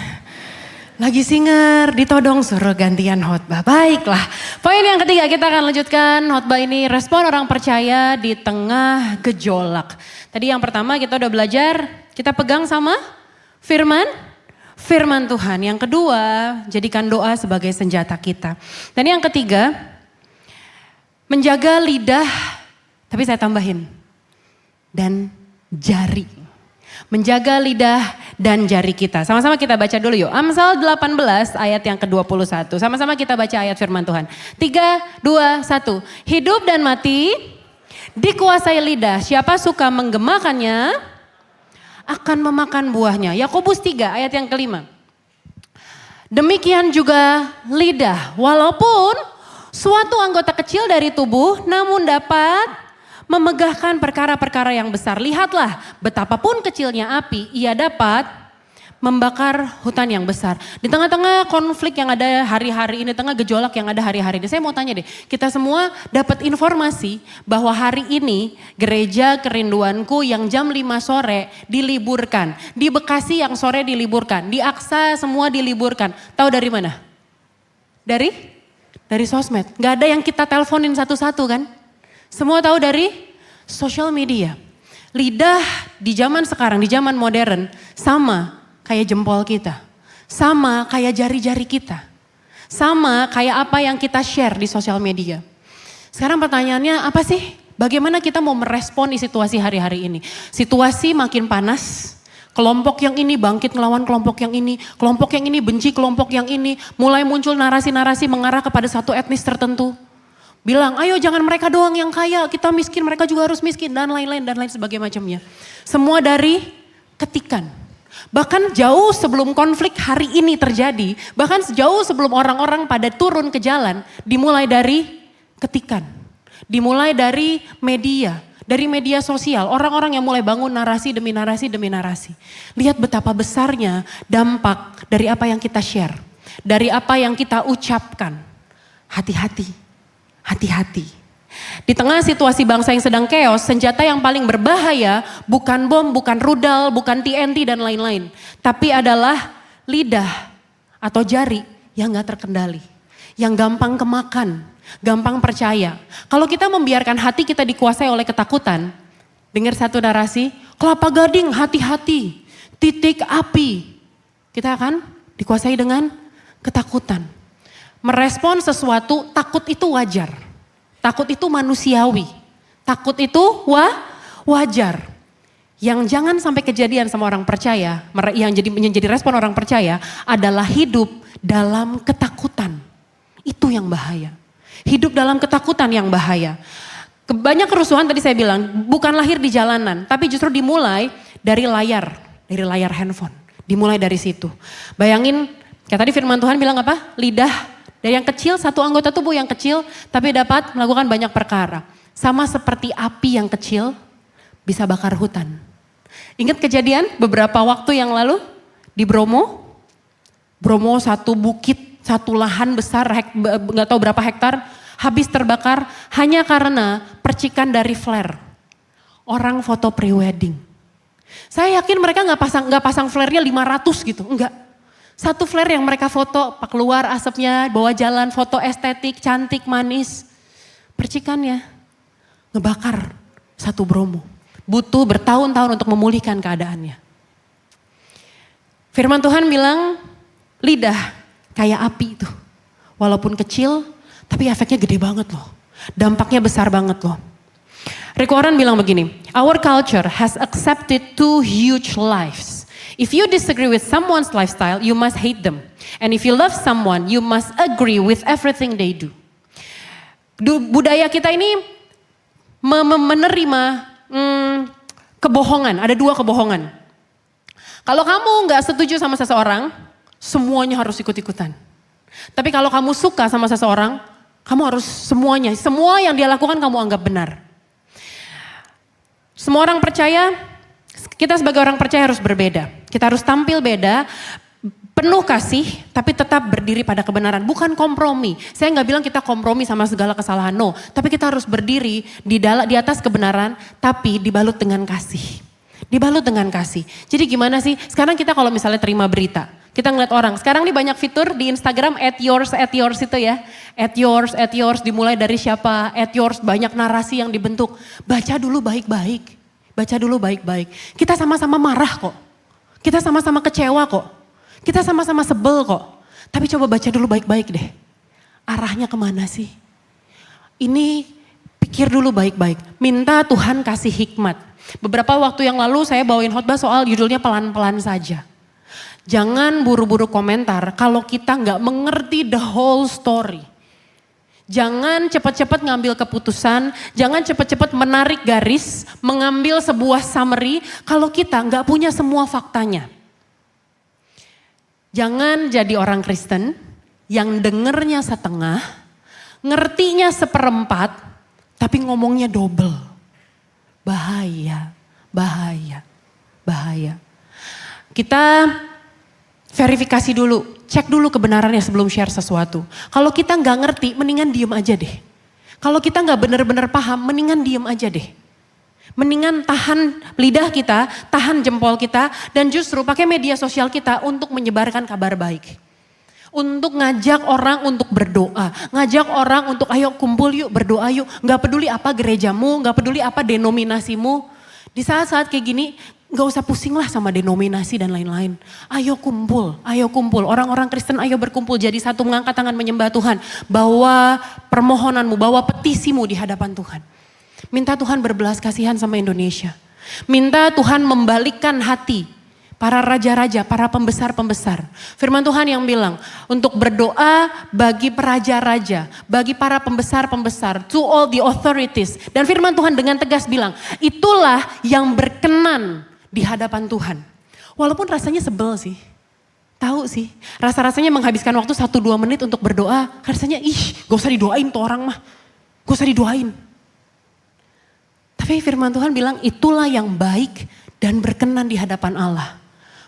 Lagi singer, ditodong suruh gantian khotbah. Baiklah, poin yang ketiga kita akan lanjutkan khotbah ini. Respon orang percaya di tengah gejolak. Tadi yang pertama kita udah belajar, kita pegang sama firman Tuhan. Yang kedua, jadikan doa sebagai senjata kita. Dan yang ketiga, menjaga lidah, tapi saya tambahin, dan jari. Menjaga lidah dan jari kita. Sama-sama kita baca dulu yuk. Amsal 18 ayat yang ke-21. Sama-sama kita baca ayat firman Tuhan. 3, 2, 1. Hidup dan mati dikuasai lidah. Siapa suka menggemakannya akan memakan buahnya. Yakobus 3 ayat yang ke-5. Demikian juga lidah. Walaupun suatu anggota kecil dari tubuh namun dapat memegahkan perkara-perkara yang besar. Lihatlah betapapun kecilnya api, ia dapat membakar hutan yang besar. Di tengah-tengah konflik yang ada hari-hari ini, tengah gejolak yang ada hari-hari ini. Saya mau tanya deh, kita semua dapat informasi bahwa hari ini gereja kerinduanku yang jam 5 sore diliburkan. Di Bekasi yang sore diliburkan. Di Aksa semua diliburkan. Tahu dari mana? Dari sosmed. Gak ada yang kita teleponin satu-satu kan? Semua tahu dari social media. Lidah di zaman sekarang, di zaman modern sama kayak jempol kita. Sama kayak jari-jari kita. Sama kayak apa yang kita share di sosial media. Sekarang pertanyaannya apa sih? Bagaimana kita mau merespon situasi hari-hari ini? Situasi makin panas. Kelompok yang ini bangkit melawan kelompok yang ini. Kelompok yang ini benci kelompok yang ini. Mulai muncul narasi-narasi mengarah kepada satu etnis tertentu. Bilang, ayo jangan mereka doang yang kaya, kita miskin, mereka juga harus miskin, dan lain-lain sebagainya macamnya. Semua dari ketikan, Bahkan jauh sebelum konflik hari ini terjadi, bahkan jauh sebelum orang-orang pada turun ke jalan, dimulai dari ketikan. Dimulai dari media sosial. Orang-orang yang mulai bangun narasi demi narasi demi narasi. Lihat betapa besarnya dampak dari apa yang kita share. Dari apa yang kita ucapkan. Hati-hati, hati-hati. Di tengah situasi bangsa yang sedang chaos, senjata yang paling berbahaya bukan bom, bukan rudal, bukan TNT dan lain-lain. Tapi adalah lidah atau jari yang gak terkendali. Yang gampang kemakan, gampang percaya. Kalau kita membiarkan hati kita dikuasai oleh ketakutan, dengar satu narasi, kelapa gading hati-hati, titik api. Kita akan dikuasai dengan ketakutan. Merespon sesuatu, takut itu wajar. Takut itu manusiawi. Takut itu wajar. Yang jangan sampai kejadian sama orang percaya, yang menjadi respon orang percaya adalah hidup dalam ketakutan. Itu yang bahaya. Hidup dalam ketakutan yang bahaya. Banyak kerusuhan tadi saya bilang, bukan lahir di jalanan, tapi justru dimulai dari layar handphone. Dimulai dari situ. Bayangin, kayak tadi firman Tuhan bilang apa? Lidah. Dari yang kecil, satu anggota tubuh yang kecil, tapi dapat melakukan banyak perkara. Sama seperti api yang kecil, bisa bakar hutan. Ingat kejadian beberapa waktu yang lalu di Bromo? Bromo satu bukit, satu lahan besar, nggak tahu berapa hektar, habis terbakar hanya karena percikan dari flare. Orang foto pre-wedding. Saya yakin mereka nggak pasang flare-nya 500 gitu, enggak. Satu flare yang mereka foto, keluar asapnya, bawa jalan, foto estetik, cantik, manis. Percikannya ngebakar satu Bromo. Butuh bertahun-tahun untuk memulihkan keadaannya. Firman Tuhan bilang, lidah kayak api itu. Walaupun kecil, tapi efeknya gede banget loh. Dampaknya besar banget loh. Rick Warren bilang begini, our culture has accepted two huge lives. If you disagree with someone's lifestyle, you must hate them. And if you love someone, you must agree with everything they do. Budaya kita ini menerima kebohongan. Ada dua kebohongan. Kalau kamu nggak setuju sama seseorang, semuanya harus ikut-ikutan. Tapi kalau kamu suka sama seseorang, kamu harus semuanya. Semua yang dia lakukan kamu anggap benar. Semua orang percaya, kita sebagai orang percaya harus berbeda. Kita harus tampil beda, penuh kasih, tapi tetap berdiri pada kebenaran. Bukan kompromi. Saya nggak bilang kita kompromi sama segala kesalahan, no. Tapi kita harus berdiri di atas kebenaran, tapi dibalut dengan kasih. Dibalut dengan kasih. Jadi gimana sih? Sekarang kita kalau misalnya terima berita, kita ngeliat orang. Sekarang nih banyak fitur di Instagram, at yours itu ya. At yours, dimulai dari siapa, at yours, banyak narasi yang dibentuk. Baca dulu baik-baik. Baca dulu baik-baik. Kita sama-sama marah kok. Kita sama-sama kecewa kok. Kita sama-sama sebel kok. Tapi coba baca dulu baik-baik deh. Arahnya kemana sih? Ini pikir dulu baik-baik. Minta Tuhan kasih hikmat. Beberapa waktu yang lalu saya bawain khotbah soal judulnya pelan-pelan saja. Jangan buru-buru komentar kalau kita nggak mengerti the whole story. Jangan cepat-cepat ngambil keputusan, jangan cepat-cepat menarik garis, mengambil sebuah summary kalau kita nggak punya semua faktanya. Jangan jadi orang Kristen yang dengernya setengah, ngertinya seperempat, tapi ngomongnya double. Bahaya, bahaya, bahaya. Kita verifikasi dulu, cek dulu kebenarannya sebelum share sesuatu. Kalau kita nggak ngerti, mendingan diem aja deh. Kalau kita nggak benar-benar paham, mendingan diem aja deh. Mendingan tahan lidah kita, tahan jempol kita, dan justru pakai media sosial kita untuk menyebarkan kabar baik. Untuk ngajak orang untuk berdoa, ngajak orang untuk ayo kumpul yuk berdoa yuk. Nggak peduli apa gerejamu, nggak peduli apa denominasimu. Di saat-saat kayak gini, gak usah pusing lah sama denominasi dan lain-lain. Ayo kumpul. Orang-orang Kristen ayo berkumpul jadi satu, mengangkat tangan menyembah Tuhan. Bawa permohonanmu, bawa petisimu di hadapan Tuhan. Minta Tuhan berbelas kasihan sama Indonesia. Minta Tuhan membalikkan hati para raja-raja, para pembesar-pembesar. Firman Tuhan yang bilang untuk berdoa bagi raja-raja, bagi para pembesar-pembesar, to all the authorities. Dan firman Tuhan dengan tegas bilang, itulah yang berkenan di hadapan Tuhan. Walaupun rasanya sebel sih. Tahu sih, rasa-rasanya menghabiskan waktu 1-2 menit untuk berdoa. Rasanya gak usah didoain tuh orang mah. Gak usah didoain. Tapi firman Tuhan bilang itulah yang baik dan berkenan di hadapan Allah.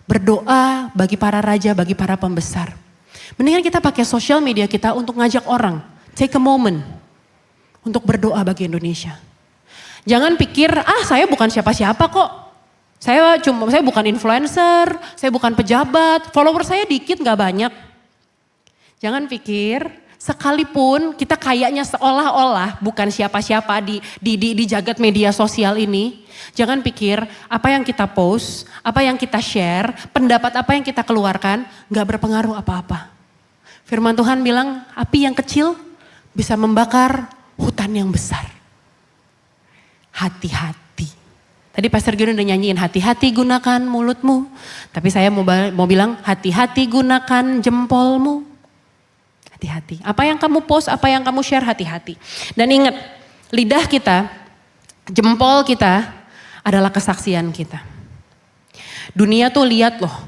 Berdoa bagi para raja, bagi para pembesar. Mendingan kita pakai sosial media kita untuk ngajak orang. Take a moment untuk berdoa bagi Indonesia. Jangan pikir, saya bukan siapa-siapa kok. Saya bukan influencer, saya bukan pejabat, follower saya dikit gak banyak. Jangan pikir sekalipun kita kayaknya seolah-olah bukan siapa-siapa di jagat media sosial ini. Jangan pikir apa yang kita post, apa yang kita share, pendapat apa yang kita keluarkan gak berpengaruh apa-apa. Firman Tuhan bilang api yang kecil bisa membakar hutan yang besar. Hati-hati. Tadi Pastor Gideon udah nyanyiin hati-hati gunakan mulutmu. Tapi saya mau bilang hati-hati gunakan jempolmu. Hati-hati. Apa yang kamu post, apa yang kamu share, hati-hati. Dan ingat, lidah kita, jempol kita adalah kesaksian kita. Dunia tuh lihat loh.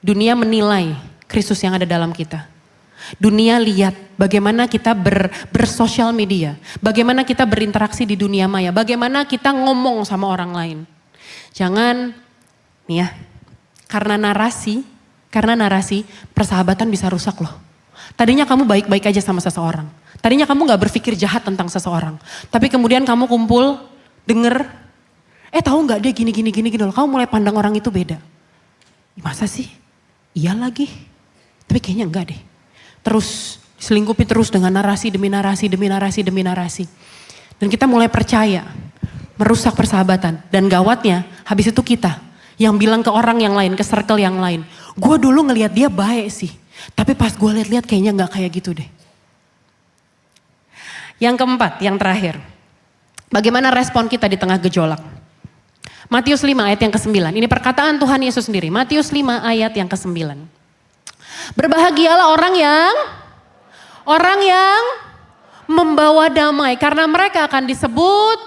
Dunia menilai Kristus yang ada dalam kita. Dunia lihat bagaimana kita bersosial media. Bagaimana kita berinteraksi di dunia maya. Bagaimana kita ngomong sama orang lain. Jangan nih ya, karena narasi persahabatan bisa rusak loh. Tadinya kamu baik-baik aja sama seseorang. Tadinya kamu gak berpikir jahat tentang seseorang. Tapi kemudian kamu kumpul, denger, tahu gak dia gini loh. Kamu mulai pandang orang itu beda. Masa sih? Iya lagi. Tapi kayaknya enggak deh. Terus selingkupi terus dengan narasi demi narasi. Dan kita mulai percaya, merusak persahabatan. Dan gawatnya habis itu kita yang bilang ke orang yang lain, ke circle yang lain. Gue dulu ngelihat dia baik sih, tapi pas gue lihat kayaknya gak kayak gitu deh. Yang keempat, yang terakhir. Bagaimana respon kita di tengah gejolak? Matius 5 ayat yang ke-9. Ini perkataan Tuhan Yesus sendiri. Matius 5 ayat yang ke-9. Berbahagialah orang yang membawa damai karena mereka akan disebut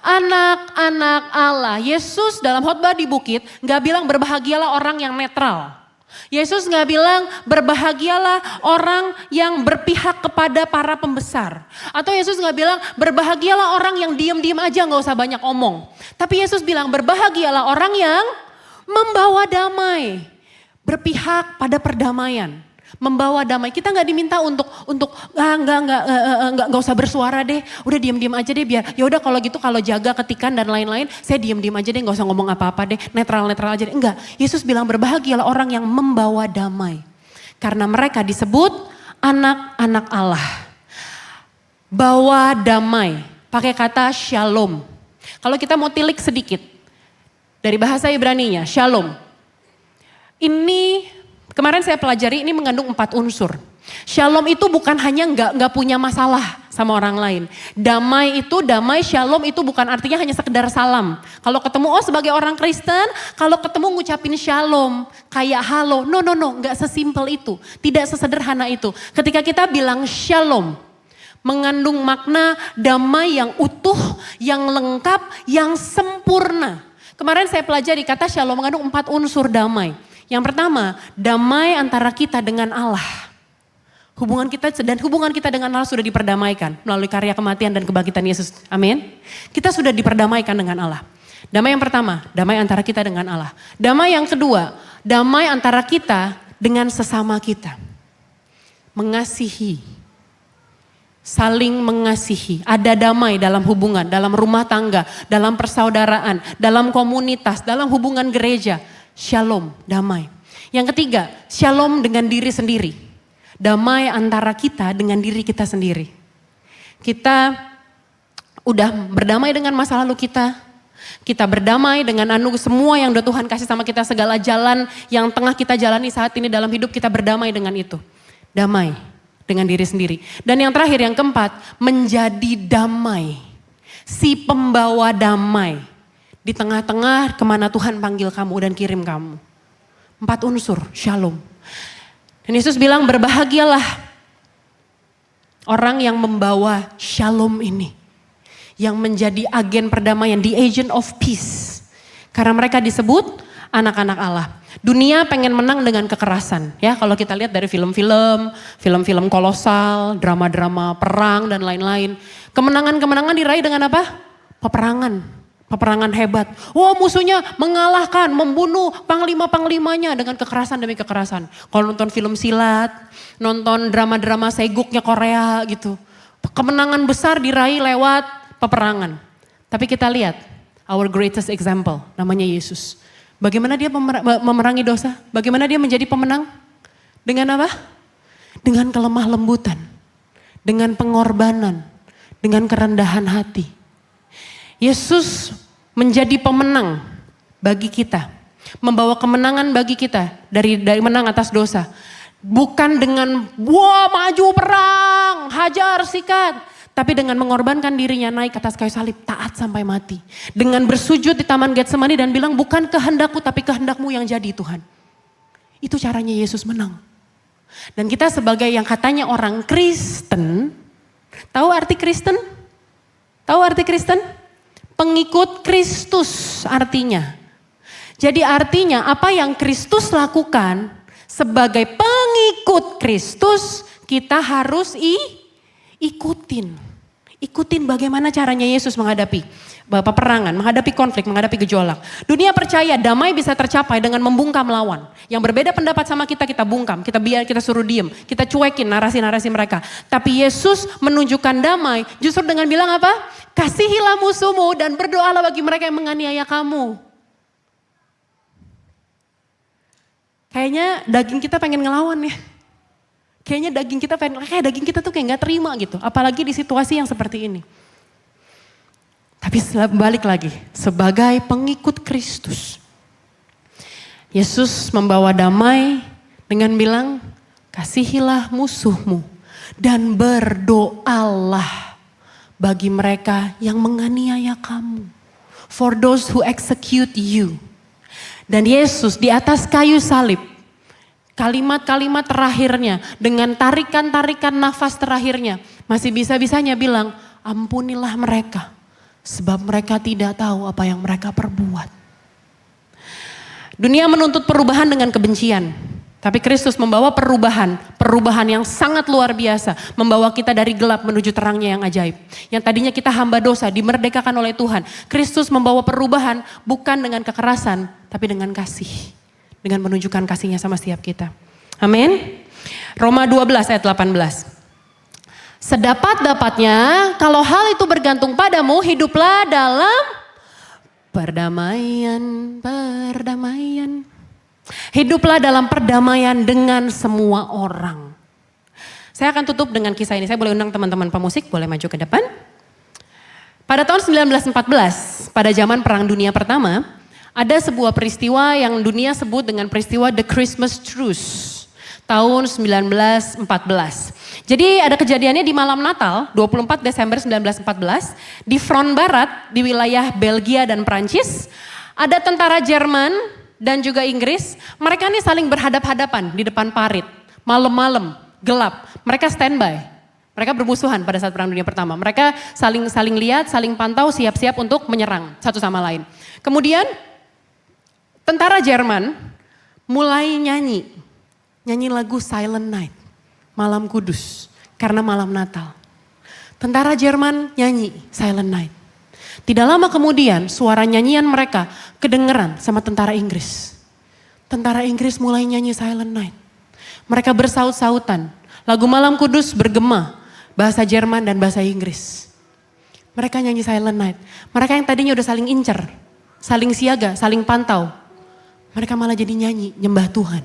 anak-anak Allah. Yesus dalam khotbah di bukit gak bilang berbahagialah orang yang netral. Yesus gak bilang berbahagialah orang yang berpihak kepada para pembesar. Atau Yesus gak bilang berbahagialah orang yang diem-diem aja gak usah banyak omong. Tapi Yesus bilang berbahagialah orang yang membawa damai. Berpihak pada perdamaian, membawa damai. Kita nggak diminta untuk nggak usah bersuara deh, udah diam-diam aja deh biar. Ya udah kalau gitu kalau jaga ketikan dan lain-lain, saya diam-diam aja deh, nggak usah ngomong apa-apa deh, netral aja deh. Enggak, Yesus bilang berbahagialah orang yang membawa damai, karena mereka disebut anak-anak Allah. Bawa damai, pakai kata shalom. Kalau kita mau tilik sedikit dari bahasa Ibraninya, shalom. Ini kemarin saya pelajari ini mengandung 4 unsur. Shalom itu bukan hanya nggak punya masalah sama orang lain. Damai shalom itu bukan artinya hanya sekedar salam. Kalau ketemu sebagai orang Kristen, kalau ketemu ngucapin shalom kayak halo. No, nggak sesimpel itu. Tidak sesederhana itu. Ketika kita bilang shalom, mengandung makna damai yang utuh, yang lengkap, yang sempurna. Kemarin saya pelajari kata shalom mengandung 4 unsur damai. Yang pertama, damai antara kita dengan Allah. Hubungan kita dengan Allah sudah diperdamaikan melalui karya kematian dan kebangkitan Yesus. Amin. Kita sudah diperdamaikan dengan Allah. Damai yang pertama, damai antara kita dengan Allah. Damai yang kedua, damai antara kita dengan sesama kita. Mengasihi. Saling mengasihi. Ada damai dalam hubungan, dalam rumah tangga, dalam persaudaraan, dalam komunitas, dalam hubungan gereja. Shalom, damai. Yang ketiga, shalom dengan diri sendiri. Damai antara kita dengan diri kita sendiri. Kita udah berdamai dengan masa lalu kita. Kita berdamai dengan semua yang udah Tuhan kasih sama kita. Segala jalan yang tengah kita jalani saat ini dalam hidup, kita berdamai dengan itu. Damai dengan diri sendiri. Dan yang terakhir, yang keempat, menjadi damai. Si pembawa damai. Di tengah-tengah kemana Tuhan panggil kamu dan kirim kamu. 4 unsur, shalom. Dan Yesus bilang berbahagialah orang yang membawa shalom ini. Yang menjadi agen perdamaian, the agent of peace. Karena mereka disebut anak-anak Allah. Dunia pengen menang dengan kekerasan. Ya, kalau kita lihat dari film-film kolosal, drama-drama perang dan lain-lain. Kemenangan-kemenangan diraih dengan apa? Peperangan hebat. Wah, musuhnya mengalahkan, membunuh panglima-panglimanya dengan kekerasan demi kekerasan. Kalau nonton film silat, nonton drama-drama seguknya Korea gitu. Kemenangan besar diraih lewat peperangan. Tapi kita lihat, our greatest example, namanya Yesus. Bagaimana dia memerangi dosa? Bagaimana dia menjadi pemenang? Dengan apa? Dengan kelemah lembutan. Dengan pengorbanan. Dengan kerendahan hati. Yesus menjadi pemenang bagi kita. Membawa kemenangan bagi kita dari menang atas dosa. Bukan dengan wah maju perang, hajar sikat. Tapi dengan mengorbankan dirinya naik ke atas kayu salib, taat sampai mati. Dengan bersujud di Taman Getsemani dan bilang bukan kehendakku tapi kehendakmu yang jadi Tuhan. Itu caranya Yesus menang. Dan kita sebagai yang katanya orang Kristen, tahu arti Kristen? Tahu arti Kristen? Pengikut Kristus artinya. Jadi artinya apa yang Kristus lakukan sebagai pengikut Kristus kita harus ikutin. Ikutin bagaimana caranya Yesus menghadapi peperangan, menghadapi konflik, menghadapi gejolak. Dunia percaya damai bisa tercapai dengan membungkam lawan. Yang berbeda pendapat sama kita, kita bungkam, kita suruh diem, kita cuekin narasi-narasi mereka. Tapi Yesus menunjukkan damai justru dengan bilang apa? Kasihilah musuhmu dan berdoalah bagi mereka yang menganiaya kamu. Kayaknya daging kita pengen ngelawan ya. Kayaknya daging kita tuh kayak gak terima gitu. Apalagi di situasi yang seperti ini. Tapi balik lagi, sebagai pengikut Kristus. Yesus membawa damai dengan bilang, kasihilah musuhmu dan berdoalah bagi mereka yang menganiaya kamu. For those who execute you. Dan Yesus di atas kayu salib, kalimat-kalimat terakhirnya dengan tarikan-tarikan nafas terakhirnya masih bisa-bisanya bilang ampunilah mereka sebab mereka tidak tahu apa yang mereka perbuat. Dunia menuntut perubahan dengan kebencian, tapi Kristus membawa perubahan yang sangat luar biasa, membawa kita dari gelap menuju terangnya yang ajaib. Yang tadinya kita hamba dosa dimerdekakan oleh Tuhan. Kristus membawa perubahan bukan dengan kekerasan tapi dengan kasih. Dengan menunjukkan kasihnya sama setiap kita. Amin. Roma 12 ayat 18. Sedapat-dapatnya kalau hal itu bergantung padamu, hiduplah dalam perdamaian. Hiduplah dalam perdamaian dengan semua orang. Saya akan tutup dengan kisah ini. Saya boleh undang teman-teman pemusik, boleh maju ke depan. Pada tahun 1914, pada zaman Perang Dunia Pertama, ada sebuah peristiwa yang dunia sebut dengan peristiwa The Christmas Truce. Tahun 1914. Jadi ada kejadiannya di malam Natal 24 Desember 1914. Di front barat di wilayah Belgia dan Prancis. Ada tentara Jerman dan juga Inggris. Mereka ini saling berhadap-hadapan di depan parit. Malam-malam, gelap. Mereka standby. Mereka bermusuhan pada saat Perang Dunia Pertama. Mereka saling lihat, saling pantau, siap-siap untuk menyerang satu sama lain. Kemudian tentara Jerman mulai nyanyi lagu Silent Night, Malam Kudus, karena malam Natal. Tentara Jerman nyanyi Silent Night. Tidak lama kemudian suara nyanyian mereka kedengeran sama tentara Inggris. Tentara Inggris mulai nyanyi Silent Night. Mereka bersaut-sautan, lagu Malam Kudus bergema, bahasa Jerman dan bahasa Inggris. Mereka nyanyi Silent Night. Mereka yang tadinya udah saling incer, saling siaga, saling pantau. Mereka malah jadi nyanyi, nyembah Tuhan.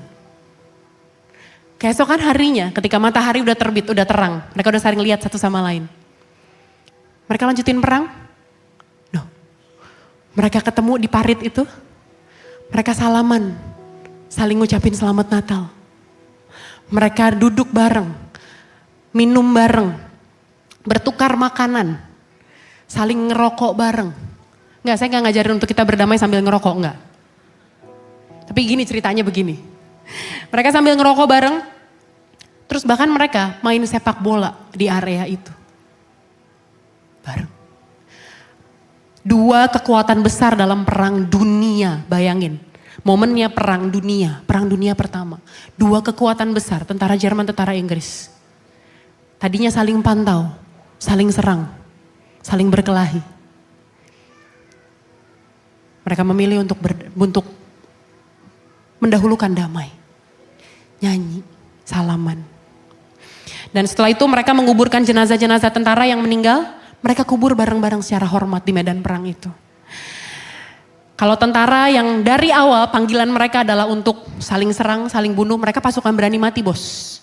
Keesokan harinya ketika matahari udah terbit, udah terang. Mereka udah saling lihat satu sama lain. Mereka lanjutin perang? No. Mereka ketemu di parit itu. Mereka salaman. Saling ngucapin selamat Natal. Mereka duduk bareng. Minum bareng. Bertukar makanan. Saling ngerokok bareng. Enggak, saya enggak ngajarin untuk kita berdamai sambil ngerokok, enggak. Tapi gini ceritanya begini. Mereka sambil ngerokok bareng, terus bahkan mereka main sepak bola di area itu. Bareng. Dua kekuatan besar dalam perang dunia, bayangin. Momennya perang dunia pertama. Dua kekuatan besar, tentara Jerman, tentara Inggris. Tadinya saling pantau, saling serang, saling berkelahi. Mereka memilih untuk mendahulukan damai. Nyanyi, salaman. Dan setelah itu mereka menguburkan jenazah-jenazah tentara yang meninggal. Mereka kubur bareng-bareng secara hormat di medan perang itu. Kalau tentara yang dari awal panggilan mereka adalah untuk saling serang, saling bunuh. Mereka pasukan berani mati, bos.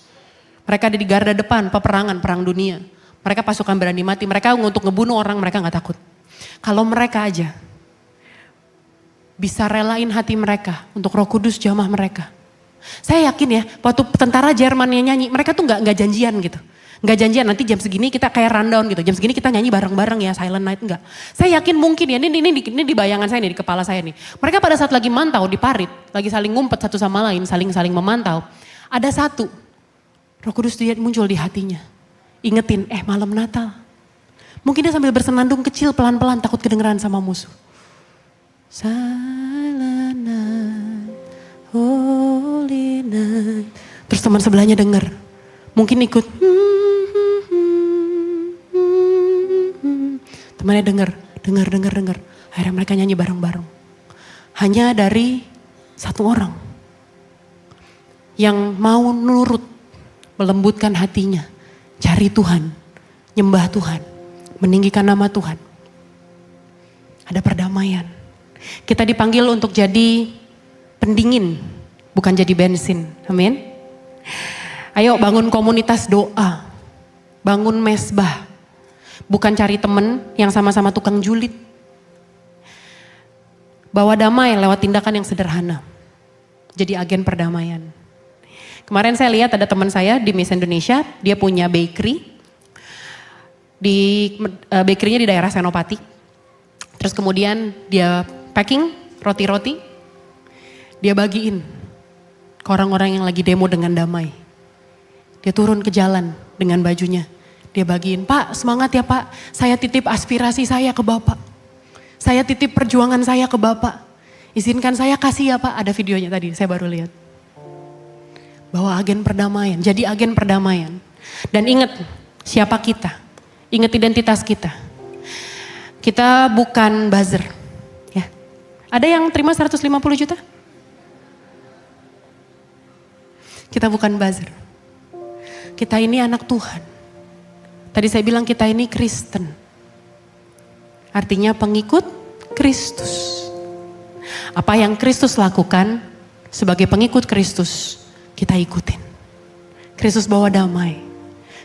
Mereka ada di garda depan peperangan, perang dunia. Mereka pasukan berani mati. Mereka untuk ngebunuh orang mereka gak takut. Kalau mereka aja bisa relain hati mereka untuk Roh Kudus jamah mereka. Saya yakin ya, waktu tentara Jerman yang nyanyi, mereka tuh nggak janjian gitu. Nggak janjian nanti jam segini kita kayak rundown gitu. Jam segini kita nyanyi bareng-bareng ya, Silent Night, enggak. Saya yakin mungkin ya, ini di bayangan saya nih, di kepala saya nih. Mereka pada saat lagi mantau di parit, lagi saling ngumpet satu sama lain, saling memantau. Ada satu, Roh Kudus dia muncul di hatinya. Ingetin, malam Natal. Mungkin dia sambil bersenandung kecil pelan-pelan takut kedengeran sama musuh. Silent night, holy night. Terus teman sebelahnya denger. Mungkin ikut. Temannya denger. Akhirnya mereka nyanyi bareng-bareng. Hanya dari satu orang. Yang mau nurut. Melembutkan hatinya. Cari Tuhan. Nyembah Tuhan. Meninggikan nama Tuhan. Ada perdamaian. Kita dipanggil untuk jadi pendingin, bukan jadi bensin. Amin. Ayo bangun komunitas doa, bangun mesbah, bukan cari temen yang sama-sama tukang julid. Bawa damai lewat tindakan yang sederhana. Jadi agen perdamaian. Kemarin saya lihat ada teman saya di Miss Indonesia, dia punya bakery. Bakerynya di daerah Senopati. Terus kemudian dia packing roti-roti, dia bagiin ke orang-orang yang lagi demo dengan damai. Dia turun ke jalan dengan bajunya, dia bagiin, Pak semangat ya Pak, saya titip aspirasi saya ke Bapak. Saya titip perjuangan saya ke Bapak. Izinkan saya kasih ya Pak, ada videonya tadi, saya baru lihat. Bawa agen perdamaian, jadi agen perdamaian. Dan ingat siapa kita, ingat identitas kita. Kita bukan buzzer. Ada yang terima 150 juta? Kita bukan buzzer. Kita ini anak Tuhan. Tadi saya bilang kita ini Kristen. Artinya pengikut Kristus. Apa yang Kristus lakukan sebagai pengikut Kristus, kita ikutin. Kristus bawa damai.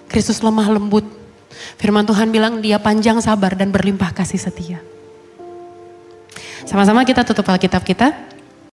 Kristus lemah lembut. Firman Tuhan bilang dia panjang sabar dan berlimpah kasih setia. Sama-sama kita tutup Alkitab kita.